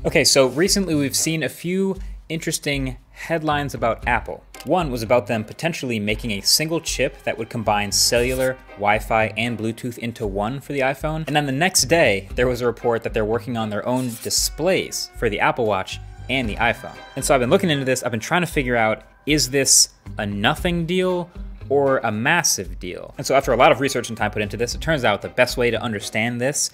Okay, so recently we've seen a few interesting headlines about Apple. One was about them potentially making a single chip that would combine cellular, Wi-Fi, and Bluetooth into one for the iPhone. And then the next day, there was a report that they're working on their own displays for the Apple Watch and the iPhone. And so I've been looking into this, I've been trying to figure out, is this a nothing deal or a massive deal? And so after a lot of research and time put into this, it turns out the best way to understand this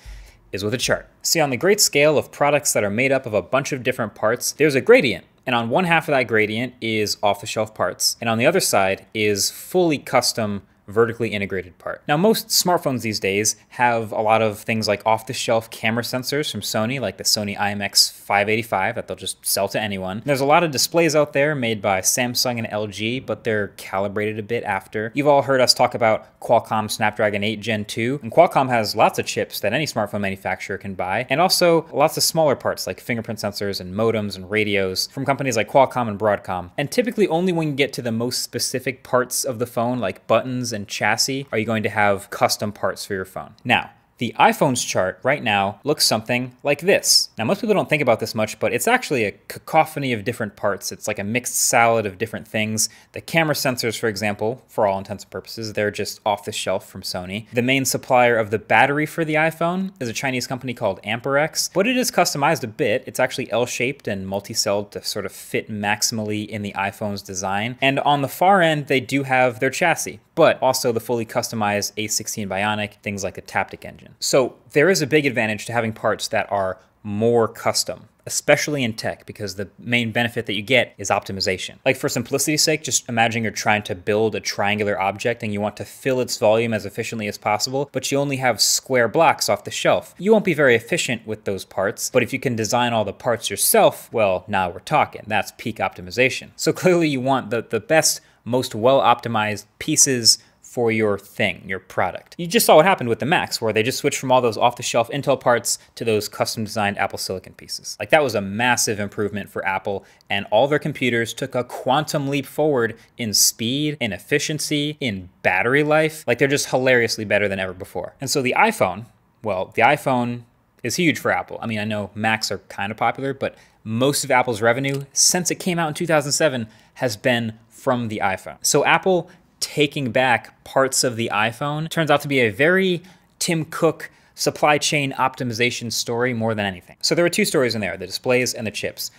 is with a chart. See, on the great scale of products that are made up of a bunch of different parts, there's a gradient. And on one half of that gradient is off-the-shelf parts. And on the other side is fully custom vertically integrated part. Now, most smartphones these days have a lot of things like off-the-shelf camera sensors from Sony, like the Sony IMX585 that they'll just sell to anyone. There's a lot of displays out there made by Samsung and LG, but they're calibrated a bit after. You've all heard us talk about Qualcomm Snapdragon 8 Gen 2, and Qualcomm has lots of chips that any smartphone manufacturer can buy, and also lots of smaller parts like fingerprint sensors and modems and radios from companies like Qualcomm and Broadcom. And typically only when you get to the most specific parts of the phone, like buttons and chassis, are you going to have custom parts for your phone. Now, the iPhone's chart right now looks something like this. Now, most people don't think about this much, but it's actually a cacophony of different parts. It's like a mixed salad of different things. The camera sensors, for example, for all intents and purposes, they're just off the shelf from Sony. The main supplier of the battery for the iPhone is a Chinese company called Amperex, but it is customized a bit. It's actually L-shaped and multi-celled to sort of fit maximally in the iPhone's design. And on the far end, they do have their chassis, but also the fully customized A16 Bionic, things like the Taptic engine. So there is a big advantage to having parts that are more custom, especially in tech, because the main benefit that you get is optimization. Like, for simplicity's sake, just imagine you're trying to build a triangular object and you want to fill its volume as efficiently as possible, but you only have square blocks off the shelf. You won't be very efficient with those parts, but if you can design all the parts yourself, well, now we're talking. That's peak optimization. So clearly you want the best, most well-optimized pieces for your thing, your product. You just saw what happened with the Macs, where they just switched from all those off-the-shelf Intel parts to those custom-designed Apple Silicon pieces. Like, that was a massive improvement for Apple, and all their computers took a quantum leap forward in speed, in efficiency, in battery life. Like, they're just hilariously better than ever before. And so the iPhone, well, the iPhone is huge for Apple. I mean, I know Macs are kind of popular, but most of Apple's revenue since it came out in 2007 has been from the iPhone. So Apple taking back parts of the iPhone turns out to be a very Tim Cook supply chain optimization story more than anything. So there were two stories in there, the displays and the chips.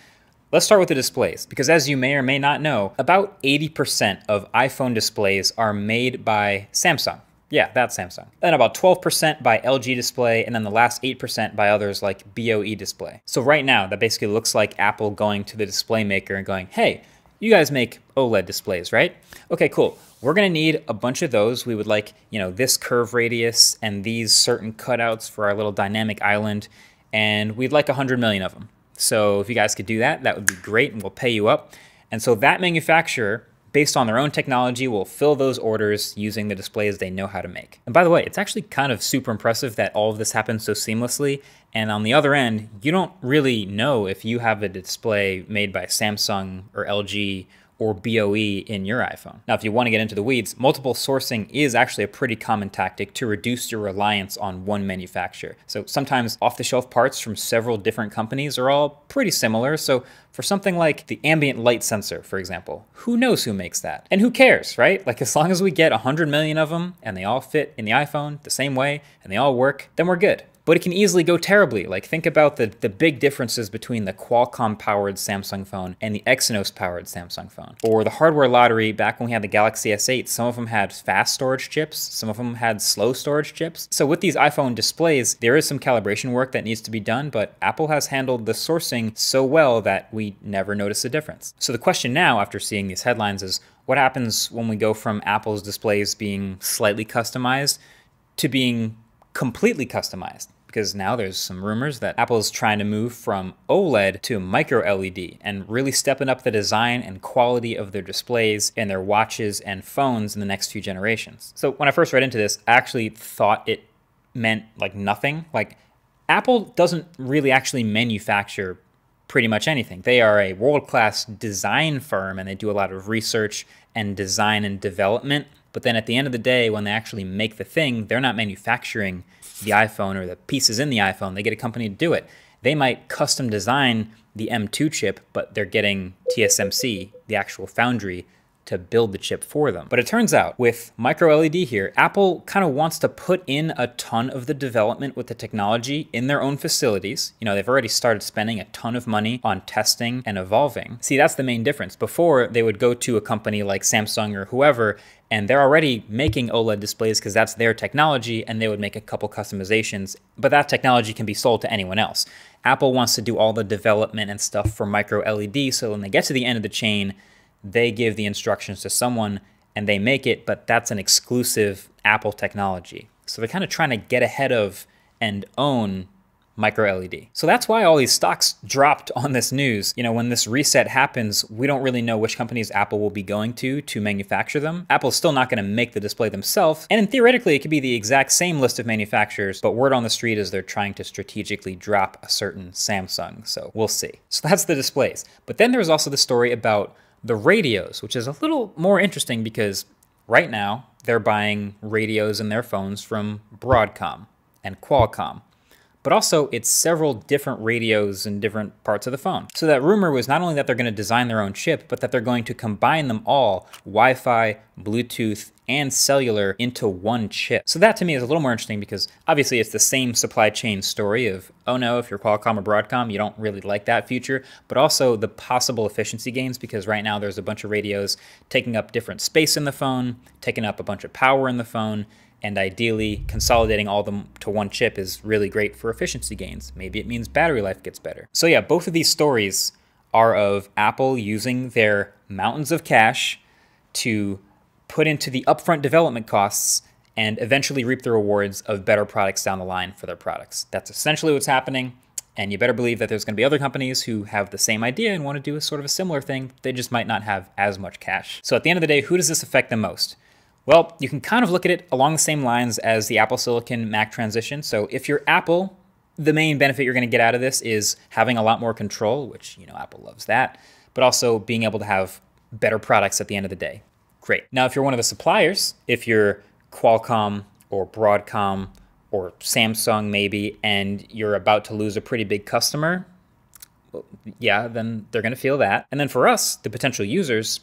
Let's start with the displays, because as you may or may not know, about 80% of iPhone displays are made by Samsung. Yeah, that's Samsung. Then about 12% by LG Display, and then the last 8% by others like BOE Display. So right now, that basically looks like Apple going to the display maker and going, hey, you guys make OLED displays, right? Okay, cool. We're gonna need a bunch of those. We would like, this curve radius and these certain cutouts for our little dynamic island, and we'd like 100 million of them. So if you guys could do that, that would be great, and we'll pay you up. And so that manufacturer, based on their own technology, will fill those orders using the displays they know how to make. And by the way, it's actually kind of super impressive that all of this happens so seamlessly. And on the other end, you don't really know if you have a display made by Samsung or LG or BOE in your iPhone. Now, if you want to get into the weeds, multiple sourcing is actually a pretty common tactic to reduce your reliance on one manufacturer. So sometimes off-the-shelf parts from several different companies are all pretty similar. So for something like the ambient light sensor, for example, who knows who makes that? And who cares, right? Like, as long as we get 100 million of them and they all fit in the iPhone the same way and they all work, then we're good. But it can easily go terribly. Like, think about the big differences between the Qualcomm-powered Samsung phone and the Exynos-powered Samsung phone. Or the hardware lottery back when we had the Galaxy S8, some of them had fast storage chips, some of them had slow storage chips. So with these iPhone displays, there is some calibration work that needs to be done, but Apple has handled the sourcing so well that we never notice a difference. So the question now, after seeing these headlines, is what happens when we go from Apple's displays being slightly customized to being completely customized? Because now there's some rumors that Apple is trying to move from OLED to micro LED and really stepping up the design and quality of their displays and their watches and phones in the next few generations. So when I first read into this, I actually thought it meant like nothing. Like, Apple doesn't really actually manufacture pretty much anything. They are a world-class design firm, and they do a lot of research and design and development. But then at the end of the day, when they actually make the thing, they're not manufacturing the iPhone or the pieces in the iPhone. They get a company to do it. They might custom design the M2 chip, but they're getting TSMC, the actual foundry, to build the chip for them. But it turns out with micro LED here, Apple kind of wants to put in a ton of the development with the technology in their own facilities. You know, they've already started spending a ton of money on testing and evolving. See, that's the main difference. Before, they would go to a company like Samsung or whoever, and they're already making OLED displays because that's their technology, and they would make a couple customizations, but that technology can be sold to anyone else. Apple wants to do all the development and stuff for micro LED, so when they get to the end of the chain, they give the instructions to someone and they make it, but that's an exclusive Apple technology. So they're kind of trying to get ahead of and own micro LED. So that's why all these stocks dropped on this news. You know, when this reset happens, we don't really know which companies Apple will be going to manufacture them. Apple's still not going to make the display themselves. And theoretically, it could be the exact same list of manufacturers, but word on the street is they're trying to strategically drop a certain Samsung. So we'll see. So that's the displays. But then there's also the story about the radios, which is a little more interesting because right now they're buying radios in their phones from Broadcom and Qualcomm. But also it's several different radios in different parts of the phone. So that rumor was not only that they're going to design their own chip, but that they're going to combine them all, Wi-Fi, Bluetooth, and cellular into one chip. So that to me is a little more interesting because obviously it's the same supply chain story of, oh no, if you're Qualcomm or Broadcom, you don't really like that future, but also the possible efficiency gains because right now there's a bunch of radios taking up different space in the phone, taking up a bunch of power in the phone, and ideally consolidating all of them to one chip is really great for efficiency gains. Maybe it means battery life gets better. So yeah, both of these stories are of Apple using their mountains of cash to put into the upfront development costs and eventually reap the rewards of better products down the line for their products. That's essentially what's happening. And you better believe that there's going to be other companies who have the same idea and want to do a sort of a similar thing. They just might not have as much cash. So at the end of the day, who does this affect the most? Well, you can kind of look at it along the same lines as the Apple Silicon Mac transition. So if you're Apple, the main benefit you're going to get out of this is having a lot more control, which, you know, Apple loves that, but also being able to have better products at the end of the day. Great. Now, if you're one of the suppliers, if you're Qualcomm or Broadcom or Samsung maybe, and you're about to lose a pretty big customer, well, yeah, then they're going to feel that. And then for us, the potential users,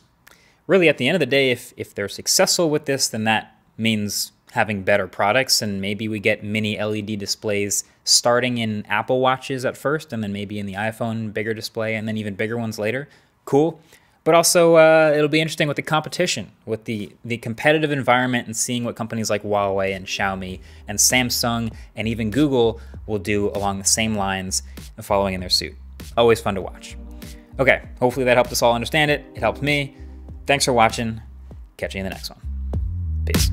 really at the end of the day, if they're successful with this, then that means having better products, and maybe we get mini LED displays starting in Apple Watches at first, and then maybe in the iPhone, bigger display, and then even bigger ones later. Cool. But also, it'll be interesting with the competition, with the competitive environment and seeing what companies like Huawei and Xiaomi and Samsung and even Google will do along the same lines and following in their suit. Always fun to watch. Okay, hopefully that helped us all understand it. It helped me. Thanks for watching. Catch you in the next one. Peace.